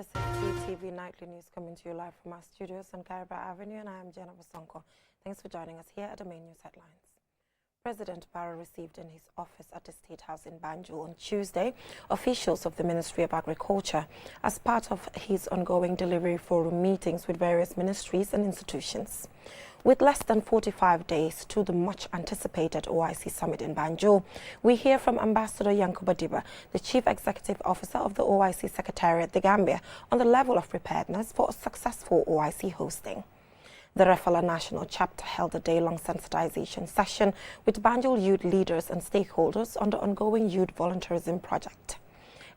This is QTV Nightly News coming to you live from our studios on Kariba Avenue, and I am Jenna Vasonko. Thanks for joining us here at the main news headlines. President Barrow received in his office at the State House in Banjul on Tuesday officials of the Ministry of Agriculture as part of his ongoing delivery forum meetings with various ministries and institutions. With less than 45 days to the much-anticipated OIC summit in Banjul, we hear from Ambassador Yankuba Diba, the Chief Executive Officer of the OIC Secretariat, the Gambia, on the level of preparedness for a successful OIC hosting. The Refala National Chapter held a day-long sensitization session with Banjul youth leaders and stakeholders on the ongoing youth volunteerism project.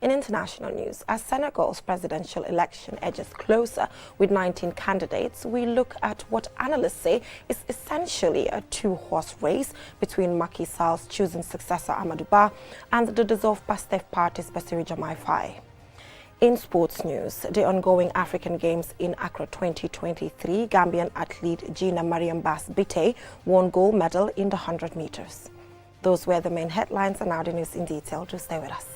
In international news, as Senegal's presidential election edges closer with 19 candidates, we look at what analysts say is essentially a two-horse race between Macky Sall's chosen successor Amadou Ba and the dissolved Pastef party's Bassirou Diomaye Faye. In sports news, the ongoing African Games in Accra 2023, Gambian athlete Gina Mariam Bass Bitey won gold medal in the 100 meters. Those were the main headlines, and now the news in detail. Do stay with us.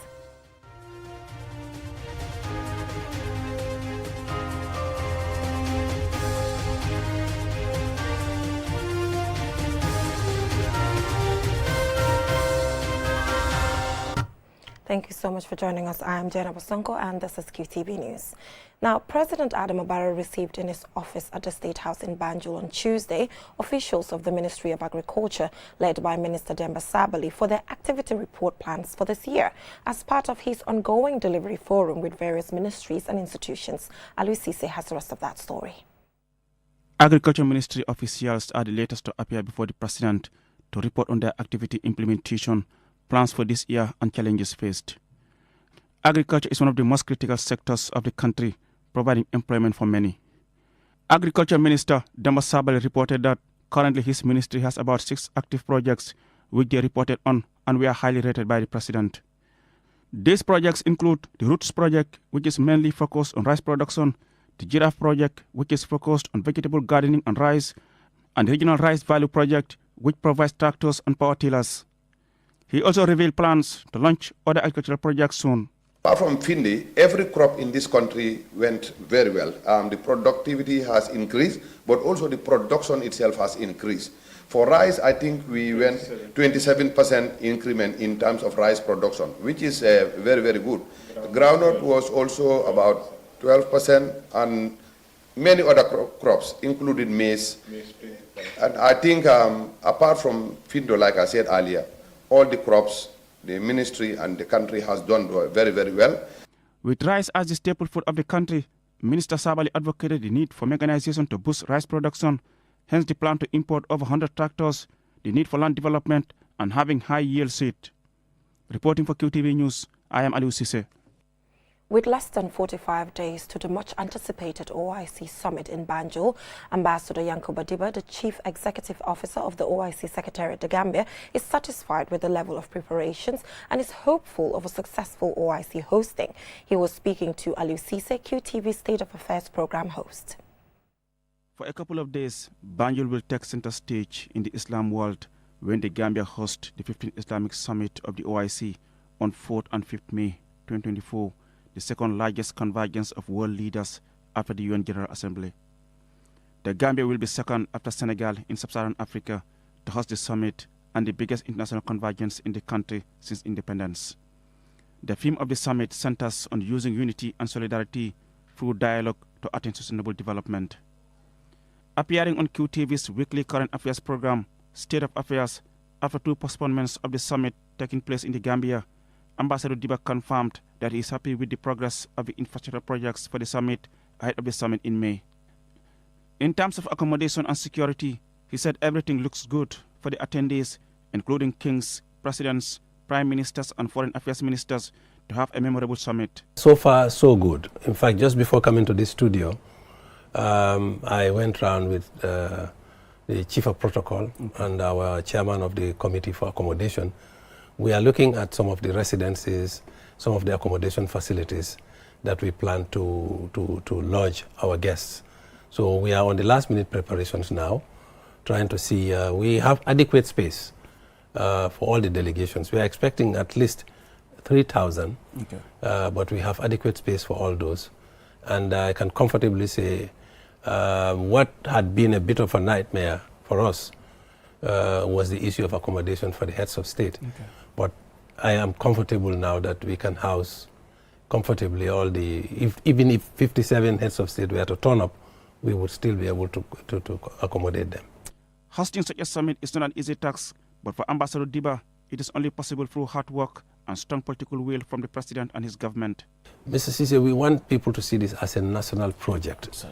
Thank you so much for joining us. I am Jenna Vasonko, and this is QTV News. Now, President Adama Barrow received in his office at the State House in Banjul on Tuesday officials of the Ministry of Agriculture, led by Minister Demba Sabali, for their activity report plans for this year as part of his ongoing delivery forum with various ministries and institutions. Aliu Sise has the rest of that story. Agriculture Ministry officials are the latest to appear before the President to report on their activity implementation, plans for this year and challenges faced. Agriculture is one of the most critical sectors of the country, providing employment for many. Agriculture Minister Demba Sabali reported that currently his ministry has about 6 active projects which they reported on and were highly rated by the President. These projects include the Roots Project, which is mainly focused on rice production, the Giraffe Project, which is focused on vegetable gardening and rice, and the Regional Rice Value Project, which provides tractors and power tillers. He also revealed plans to launch other agricultural projects soon. Apart from Findi, every crop in this country went very well. The productivity has increased, but also the production itself has increased. For rice, I think we went 27% increment in terms of rice production, which is very, very good. Groundnut was also about 12%, and many other crops, including maize. And I think apart from Findo, like I said earlier, all the crops, the ministry and the country has done very, very well. With rice as the staple food of the country, Minister Sabali advocated the need for mechanization to boost rice production, hence the plan to import over 100 tractors, the need for land development, and having high yield seed. Reporting for QTV News, I am Aliu Sise. With less than 45 days to the much-anticipated OIC summit in Banjul, Ambassador Yankuba Diba, the Chief Executive Officer of the OIC Secretariat, the Gambia, is satisfied with the level of preparations and is hopeful of a successful OIC hosting. He was speaking to Aliu Sise, QTV State of Affairs program host. For a couple of days, Banjul will take center stage in the Islam world when the Gambia hosts the 15th Islamic Summit of the OIC on 4th and 5th May 2024. The second largest convergence of world leaders after the UN General Assembly. The Gambia will be second after Senegal in sub-Saharan Africa to host the summit and the biggest international convergence in the country since independence. The theme of the summit centers on using unity and solidarity through dialogue to attain sustainable development. Appearing on QTV's weekly current affairs program, State of Affairs, after 2 postponements of the summit taking place in the Gambia, Ambassador Diba confirmed that he is happy with the progress of the infrastructure projects for the summit ahead of the summit in May. In terms of accommodation and security, he said everything looks good for the attendees, including kings, presidents, prime ministers, and foreign affairs ministers, to have a memorable summit. So far, so good. In fact, just before coming to this studio, I went around with the chief of protocol and our chairman of the committee for accommodation. We are looking at some of the residences, some of the accommodation facilities that we plan to lodge our guests. So we are on the last minute preparations now, trying to see, we have adequate space for all the delegations. We are expecting at least 3,000, but we have adequate space for all those. And I can comfortably say what had been a bit of a nightmare for us was the issue of accommodation for the heads of state. Okay. But I am comfortable now that we can house comfortably all even if 57 heads of state were to turn up, we would still be able to accommodate them. Hosting such a summit is not an easy task, but for Ambassador Diba, it is only possible through hard work and strong political will from the president and his government. Mr. Cisse, we want people to see this as a national project.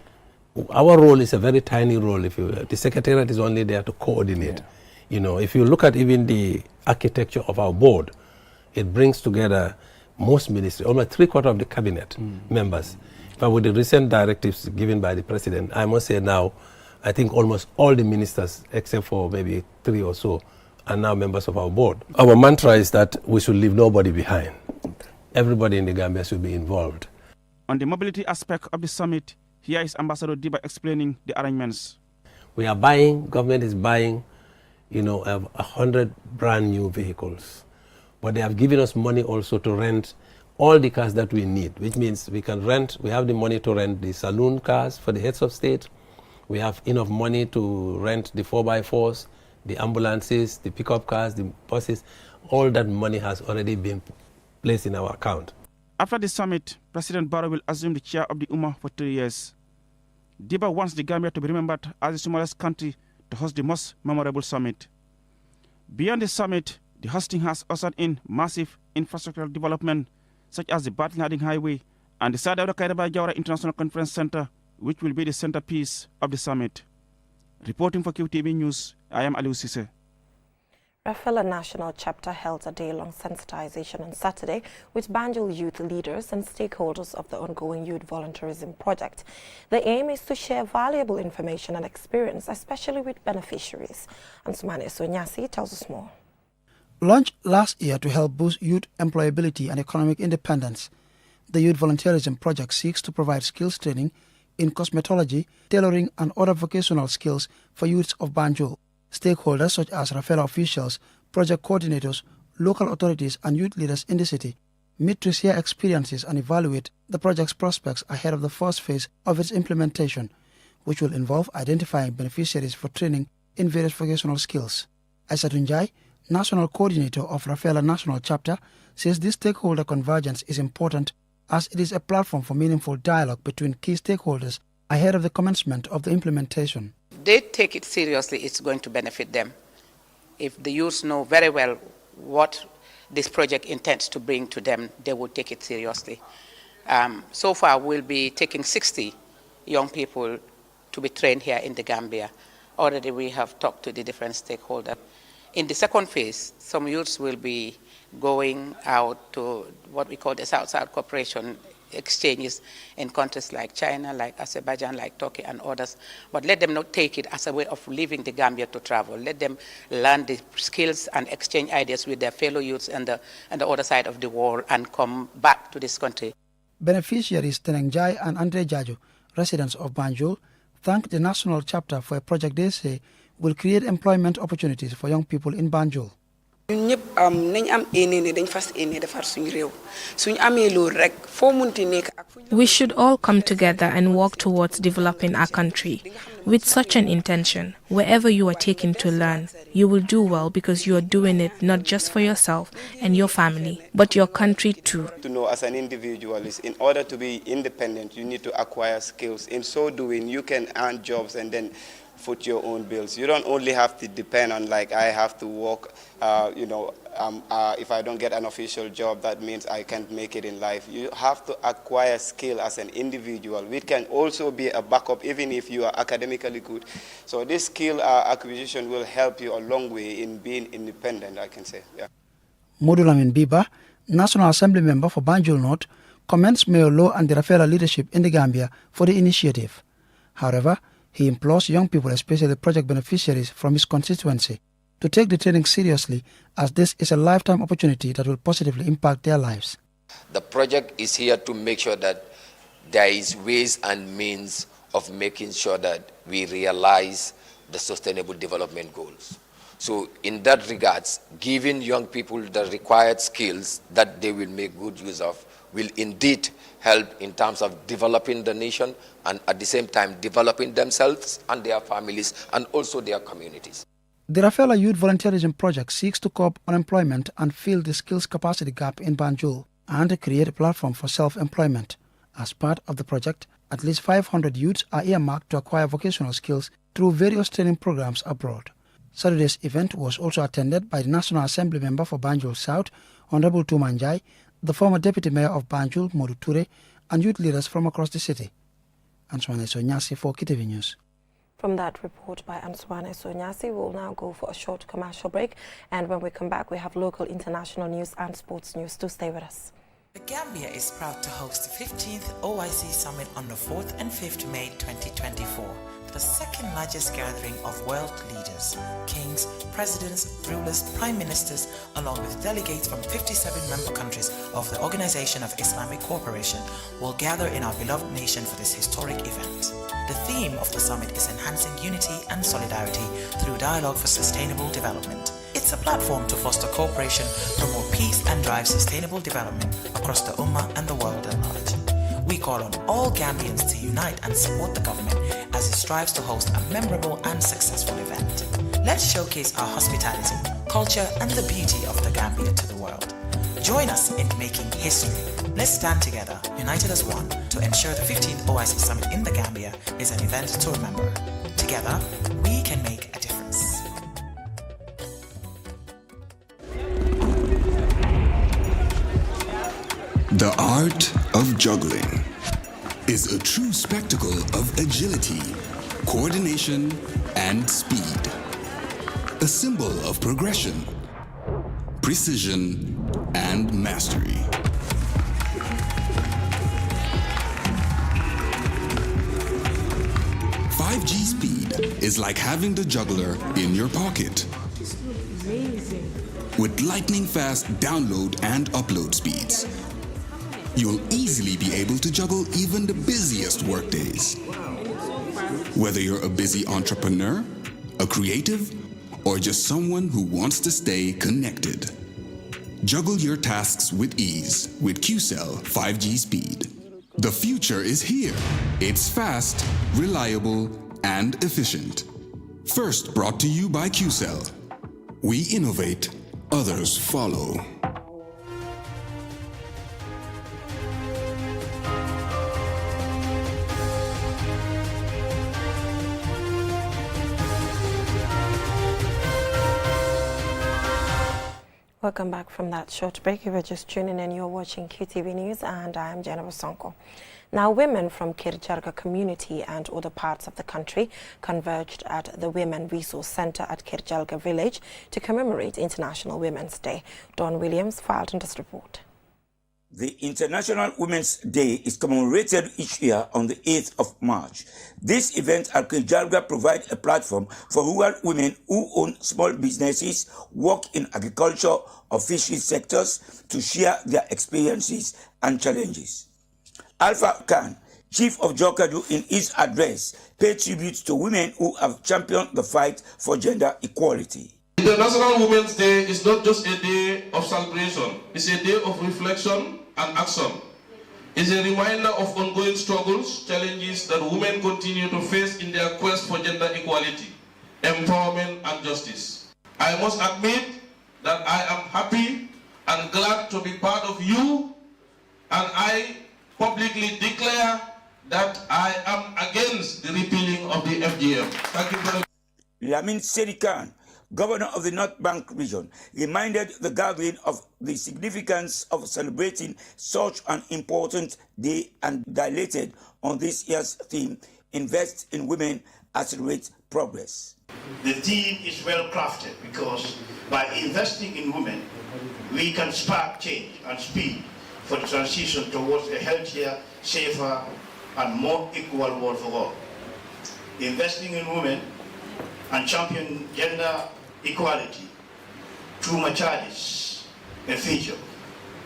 Our role is a very tiny role. The secretariat is only there to coordinate. Yeah. You know, if you look at even the architecture of our board, it brings together most ministries, almost 3/4 of the cabinet members. But with the recent directives given by the president, I must say now, I think almost all the ministers, except for maybe 3 or so, are now members of our board. Our mantra is that we should leave nobody behind. Okay. Everybody in the Gambia should be involved. On the mobility aspect of the summit, here is Ambassador Diba explaining the arrangements. We are buying, government is buying, 100 brand new vehicles. But they have given us money also to rent all the cars that we need, which means we have the money to rent the saloon cars for the heads of state. We have enough money to rent the 4x4s, the ambulances, the pickup cars, the buses. All that money has already been placed in our account. After the summit, President Barrow will assume the chair of the UMA for 3 years. Diba wants the Gambia to be remembered as the smallest country to host the most memorable summit. Beyond the summit, the hosting has ushered in massive infrastructural development, such as the Batlin Harding Highway and the Sada Kairaba Jawara International Conference Center, which will be the centerpiece of the summit. Reporting for QTV News, I am Aliou Cisse. Rafela National Chapter held a day-long sensitization on Saturday with Banjul youth leaders and stakeholders of the ongoing youth volunteerism project. The aim is to share valuable information and experience, especially with beneficiaries. Ansumane Sonyasi tells us more. Launched last year to help boost youth employability and economic independence, the Youth Volunteerism Project seeks to provide skills training in cosmetology, tailoring and other vocational skills for youths of Banjul. Stakeholders such as Rafela officials, project coordinators, local authorities and youth leaders in the city meet to share experiences and evaluate the project's prospects ahead of the first phase of its implementation, which will involve identifying beneficiaries for training in various vocational skills. Aisatunjai, National Coordinator of Rafela National Chapter, says this stakeholder convergence is important as it is a platform for meaningful dialogue between key stakeholders ahead of the commencement of the implementation. They take it seriously, it's going to benefit them. If the youths know very well what this project intends to bring to them, they will take it seriously. So far, we'll be taking 60 young people to be trained here in the Gambia. Already we have talked to the different stakeholders. In the second phase, some youths will be going out to what we call the South-South cooperation exchanges in countries like China, like Azerbaijan, like Turkey and others. But let them not take it as a way of leaving the Gambia to travel. Let them learn the skills and exchange ideas with their fellow youths on the other side of the world and come back to this country. Beneficiaries Tenengjai and Andre Jaju, residents of Banjul, thank the national chapter for a project they say will create employment opportunities for young people in Banjul. We should all come together and work towards developing our country. With such an intention, wherever you are taken to learn, you will do well because you are doing it not just for yourself and your family, but your country too. To know as an individual is in order to be independent, you need to acquire skills. In so doing, you can earn jobs and then foot your own bills. You don't only have to depend on like I have to work, if I don't get an official job, that means I can't make it in life. You have to acquire skill as an individual, which can also be a backup even if you are academically good. So this skill acquisition will help you a long way in being independent, I can say. Yeah. Modulamin Biba, National Assembly member for Banjul North, commends Mayor Low and the Rafela leadership in the Gambia for the initiative. However, he implores young people, especially project beneficiaries from his constituency, to take the training seriously as this is a lifetime opportunity that will positively impact their lives. The project is here to make sure that there is ways and means of making sure that we realize the sustainable development goals. So in that regards, giving young people the required skills that they will make good use of will indeed help in terms of developing the nation and at the same time developing themselves and their families and also their communities. The Rafela Youth Volunteerism Project seeks to curb unemployment and fill the skills capacity gap in Banjul and to create a platform for self-employment. As part of the project, at least 500 youths are earmarked to acquire vocational skills through various training programs abroad. Saturday's event was also attended by the National Assembly member for Banjul South, Honorable Tumanjai, the former Deputy Mayor of Banjul, Modu Ture, and youth leaders from across the city. Ansuane Sonyasi for KTV News. From that report by Ansuane Sonyasi, we'll now go for a short commercial break. And when we come back, we have local, international news and sports news. Do stay with us. The Gambia is proud to host the 15th OIC Summit on the 4th and 5th May 2024, the second largest gathering of world leaders, kings, presidents, rulers, prime ministers, along with delegates from 57 member countries of the Organization of Islamic Cooperation will gather in our beloved nation for this historic event. The theme of the summit is enhancing unity and solidarity through dialogue for sustainable development. It's a platform to foster cooperation, promote peace and drive sustainable development across the Ummah and the world at large. We call on all Gambians to unite and support the government as it strives to host a memorable and successful event. Let's showcase our hospitality, culture and the beauty of the Gambia to the world. Join us in making history. Let's stand together, united as one, to ensure the 15th OIC Summit in the Gambia is an event to remember. Together, we can make a difference. The art of juggling is a true spectacle of agility, coordination, and speed. A symbol of progression, precision, and mastery. "5G speed is like having the juggler in your pocket. With lightning-fast download and upload speeds, you'll easily be able to juggle even the busiest workdays. Whether you're a busy entrepreneur, a creative, or just someone who wants to stay connected, juggle your tasks with ease with QCell 5G speed. The future is here. It's fast, reliable, and efficient. First brought to you by QCell. We innovate, others follow. Welcome back from that short break. If you're just tuning in, you're watching QTV News and I am Jennifer Sonko. Now, women from Kirjarga community and other parts of the country converged at the Women Resource Center at Kirjalga village to commemorate International Women's Day. Don Williams filed in this report. The International Women's Day is commemorated each year on the 8th of March. This event at Kirjalga provides a platform for rural women who own small businesses, work in agriculture or fishery sectors to share their experiences and challenges. Alpha Khan, Chief of Jokadu, in his address, paid tribute to women who have championed the fight for gender equality. International Women's Day is not just a day of celebration, it's a day of reflection and action. It's a reminder of ongoing struggles, challenges that women continue to face in their quest for gender equality, empowerment and justice. I must admit that I am happy and glad to be part of you, and I publicly declare that I am against the repealing of the FGM. Thank you very much. Lamin Serikan, Governor of the North Bank region, reminded the gathering of the significance of celebrating such an important day and dilated on this year's theme, Invest in Women, Accelerate Progress. The theme is well crafted because by investing in women, we can spark change and speed for the transition towards a healthier, safer, and more equal world for all. Investing in women and champion gender equality through maternity, a future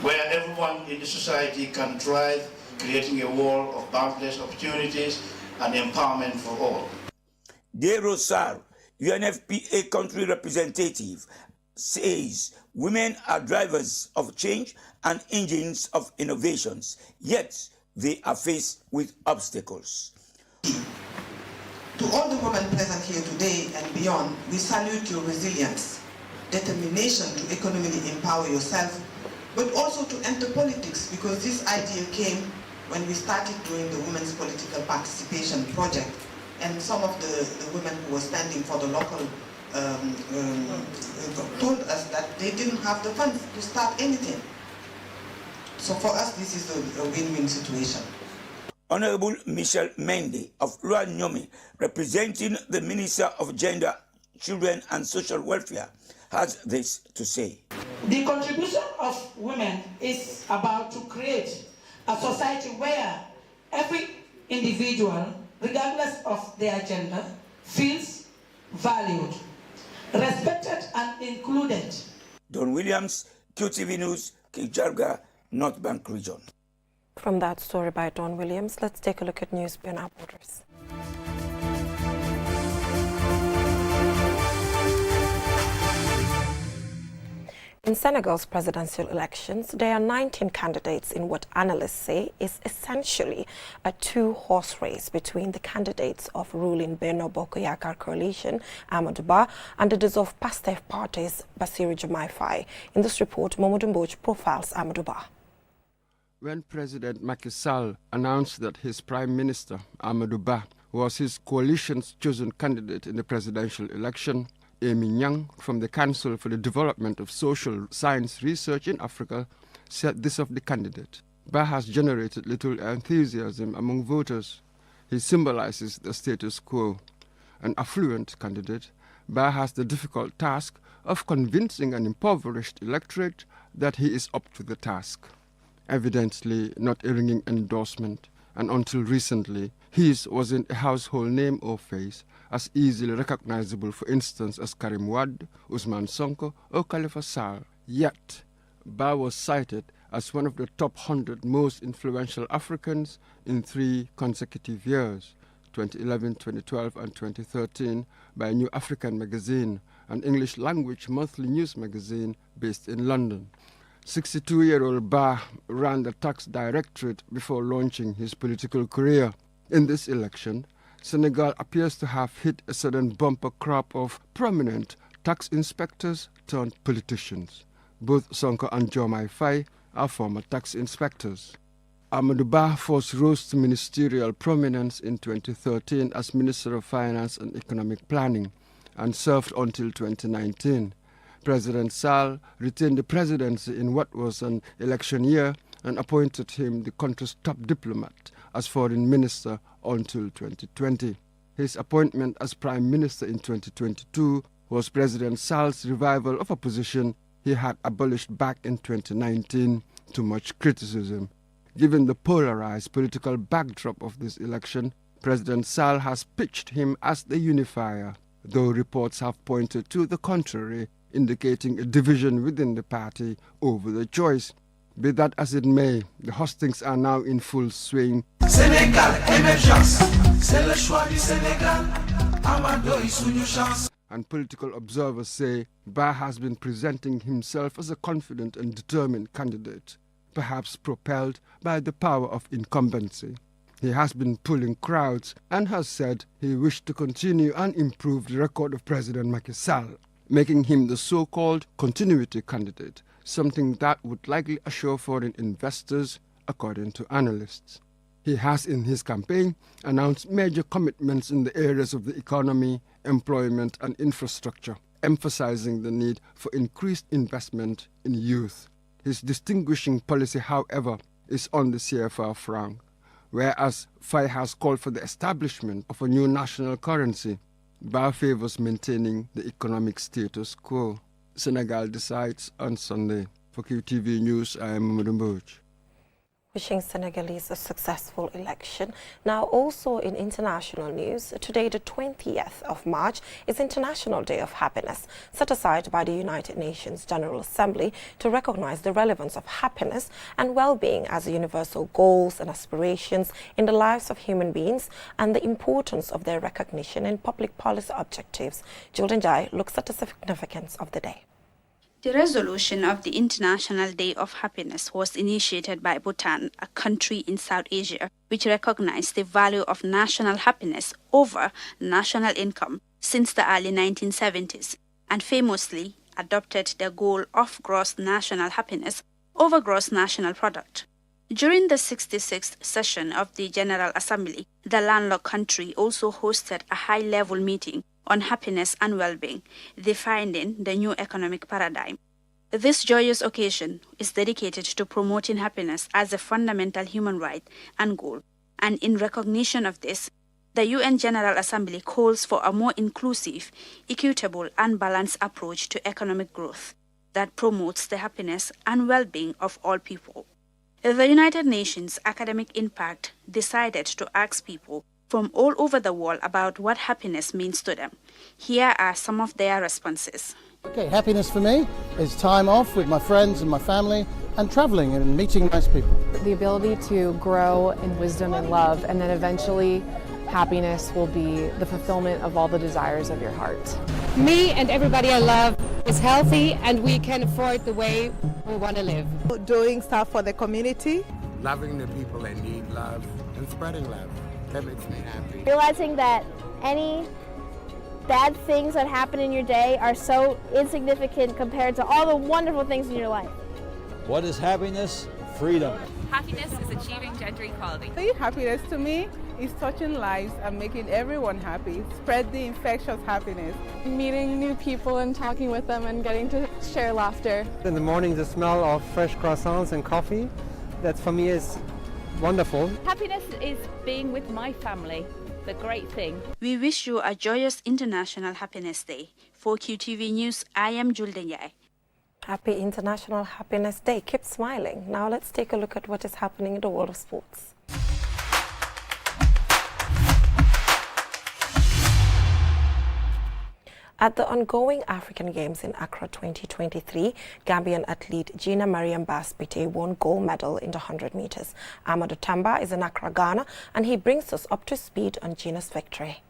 where everyone in the society can thrive, creating a world of boundless opportunities and empowerment for all. De Rosar, UNFPA country representative, says women are drivers of change and engines of innovations, yet they are faced with obstacles. To all the women present here today and beyond, we salute your resilience, determination to economically empower yourself, but also to enter politics, because this idea came when we started doing the Women's Political Participation Project, and some of the women who were standing for the local told us that they didn't have the funds to start anything. So for us, this is a win-win situation. Honorable Michelle Mendy of Luanyomi, representing the Minister of Gender, Children and Social Welfare, has this to say. The contribution of women is about to create a society where every individual, regardless of their gender, feels valued, respected and included. Don Williams, QTV News, Kijarga, North Bank Region. From that story by Don Williams, let's take a look at news beyond our borders. In Senegal's presidential elections, there are 19 candidates in what analysts say is essentially a two-horse race between the candidates of ruling Benno Bokk Yakaar coalition, Amadou Ba, and the dissolved Pastef parties, Bassirou Diomaye Faye. In this report, Mamadou Mbodj profiles Amadou Ba. When President Macky Sall announced that his Prime Minister, Amadou Ba, was his coalition's chosen candidate in the presidential election, Amy Nyang from the Council for the Development of Social Science Research in Africa said this of the candidate. Ba has generated little enthusiasm among voters. He symbolizes the status quo. An affluent candidate, Ba has the difficult task of convincing an impoverished electorate that he is up to the task. Evidently not a ringing endorsement, and until recently, his wasn't a household name or face, as easily recognizable, for instance, as Karim Wade, Ousmane Sonko, or Khalifa Sall. Yet, Ba was cited as one of the top 100 most influential Africans in 3 consecutive years, 2011, 2012, and 2013, by New African magazine, an English-language monthly news magazine based in London. 62-year-old Ba ran the tax directorate before launching his political career. In this election, Senegal appears to have hit a sudden bumper crop of prominent tax inspectors turned politicians. Both Sonko and Diomaye Faye are former tax inspectors. Amadou Ba first rose to ministerial prominence in 2013 as Minister of Finance and Economic Planning and served until 2019. President Sall retained the presidency in what was an election year and appointed him the country's top diplomat as foreign minister until 2020. His appointment as prime minister in 2022 was President Sall's revival of a position he had abolished back in 2019 to much criticism. Given the polarized political backdrop of this election, President Sall has pitched him as the unifier, though reports have pointed to the contrary, indicating a division within the party over the choice. Be that as it may, the hustings are now in full swing. Senegal, émergence, c'est le choix du Sénégal. Amado est sous nos chances. And political observers say Ba has been presenting himself as a confident and determined candidate, perhaps propelled by the power of incumbency. He has been pulling crowds and has said he wished to continue and improve the record of President Macky Sall, making him the so-called continuity candidate, something that would likely assure foreign investors, according to analysts. He has in his campaign announced major commitments in the areas of the economy, employment and infrastructure, emphasizing the need for increased investment in youth. His distinguishing policy, however, is on the CFA franc, whereas Faye has called for the establishment of a new national currency. Ba favors maintaining the economic status quo. Senegal decides on Sunday. For QTV News, I am Mamadou Mbodj. Wishing Senegalese a successful election. Now, also in international news, today the 20th of March is International Day of Happiness, set aside by the United Nations General Assembly to recognize the relevance of happiness and well-being as universal goals and aspirations in the lives of human beings and the importance of their recognition in public policy objectives. Jordan Jai looks at the significance of the day. The resolution of the International Day of Happiness was initiated by Bhutan, a country in South Asia, which recognized the value of national happiness over national income since the early 1970s, and famously adopted the goal of gross national happiness over gross national product. During the 66th session of the General Assembly, the landlocked country also hosted a high-level meeting on happiness and well-being, defining the new economic paradigm. This joyous occasion is dedicated to promoting happiness as a fundamental human right and goal, and in recognition of this, the UN General Assembly calls for a more inclusive, equitable, and balanced approach to economic growth that promotes the happiness and well-being of all people. The United Nations Academic Impact decided to ask people from all over the world about what happiness means to them. Here are some of their responses. Okay, happiness for me is time off with my friends and my family and traveling and meeting nice people. The ability to grow in wisdom and love, and then eventually happiness will be the fulfillment of all the desires of your heart. Me and everybody I love is healthy and we can afford the way we want to live. Doing stuff for the community. Loving the people that need love and spreading love. That makes me happy. Realizing that any bad things that happen in your day are so insignificant compared to all the wonderful things in your life. What is happiness? Freedom. Happiness is achieving gender equality. Happiness to me is touching lives and making everyone happy. Spread the infectious happiness. Meeting new people and talking with them and getting to share laughter. In the morning, the smell of fresh croissants and coffee, that for me is wonderful. Happiness is being with my family, the great thing. We wish you a joyous International Happiness Day. For QTV News, I am Juldenyai. Happy International Happiness Day. Keep smiling. Now let's take a look at what is happening in the world of sports. At the ongoing African Games in Accra 2023, Gambian athlete Gina Mariam Bass-Biteye won gold medal in the 100 meters. Amadou Tamba is in Accra, Ghana, and he brings us up to speed on Gina's victory.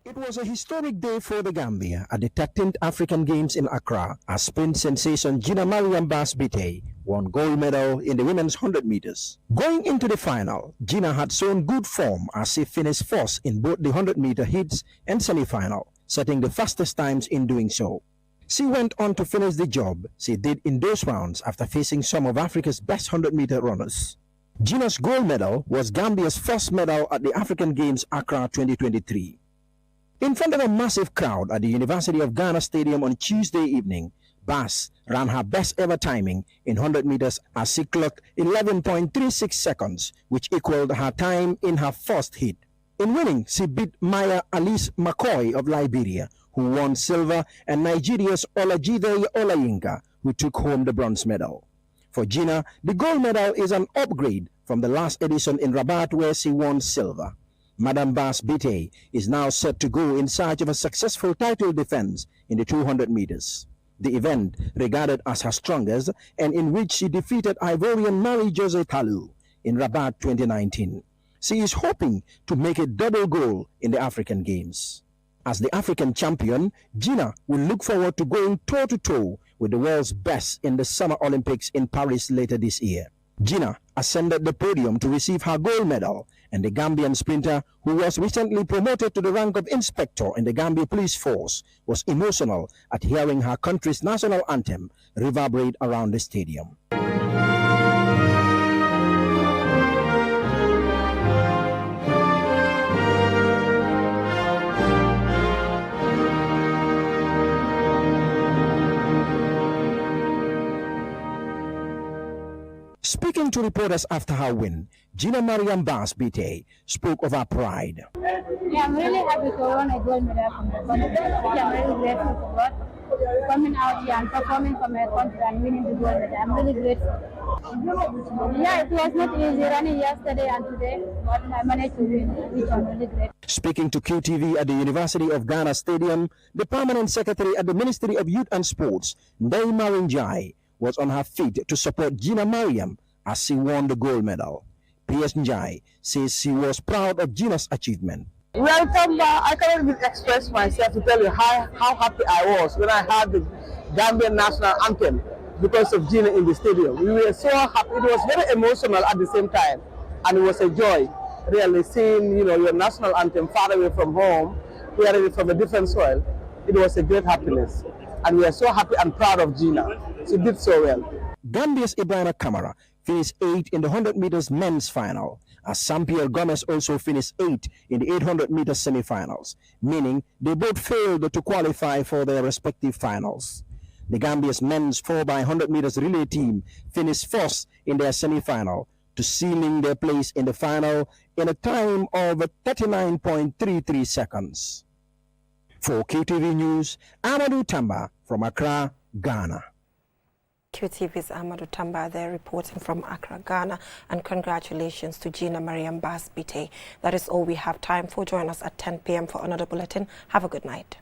It was a historic day for the Gambia at the 13th African Games in Accra as sprint sensation Gina Mariam Bass-Biteye won gold medal in the women's 100 meters. Going into the final, Gina had shown good form as she finished first in both the 100-meter heats and semi-final, setting the fastest times in doing so. She went on to finish the job she did in those rounds after facing some of Africa's best 100-meter runners. Gina's gold medal was Gambia's first medal at the African Games Accra 2023. In front of a massive crowd at the University of Ghana Stadium on Tuesday evening, Bass ran her best ever timing in 100 meters as she clocked 11.36 seconds, which equaled her time in her first heat. In winning, she beat Maya Alice McCoy of Liberia, who won silver, and Nigeria's Olajide Olayinka, who took home the bronze medal. For Gina, the gold medal is an upgrade from the last edition in Rabat where she won silver. Madam Bass-Biteye is now set to go in search of a successful title defense in the 200 meters. The event, regarded as her strongest, and in which she defeated Ivorian Marie-José Talou in Rabat 2019. She is hoping to make a double goal in the African Games. As the African champion, Gina will look forward to going toe-to-toe with the world's best in the Summer Olympics in Paris later this year. Gina ascended the podium to receive her gold medal, and the Gambian sprinter, who was recently promoted to the rank of inspector in the Gambia Police Force, was emotional at hearing her country's national anthem reverberate around the stadium. Speaking to reporters after her win, Gina Mariam Bass-Biteye spoke of her pride. Yeah, I'm really happy to win a gold medal from the country. I'm really grateful for God coming out here and performing for my country and winning the gold medal. I'm really grateful. Yeah, it was not easy running yesterday and today, but I managed to win, which I'm really grateful. Speaking to QTV at the University of Ghana Stadium, the permanent secretary at the Ministry of Youth and Sports, Ndai Marinjai, was on her feet to support Gina Mariam as she won the gold medal. P.S. Njai says she was proud of Gina's achievement. Well, Tamba, I cannot even express myself to tell you how happy I was when I heard the Gambian national anthem because of Gina in the stadium. We were so happy. It was very emotional at the same time, and it was a joy, really, seeing your national anthem far away from home, hearing it from a different soil. It was a great happiness, and we are so happy and proud of Gina. She did so well. Gambia's Ibrahima Kamara finished 8th in the 100 meters men's final, as Saint-Pierre Gomez also finished 8th in the 800 meters semifinals, meaning they both failed to qualify for their respective finals. The Gambia's men's 4x100 meters relay team finished 1st in their semifinal, to sealing their place in the final in a time of 39.33 seconds. For QTV News, Amadou Tamba from Accra, Ghana. QTV's Amadou Tamba there reporting from Accra, Ghana, and congratulations to Gina Mariam Bass Bite. That is all we have time for. Join us at 10 p.m. for another bulletin. Have a good night.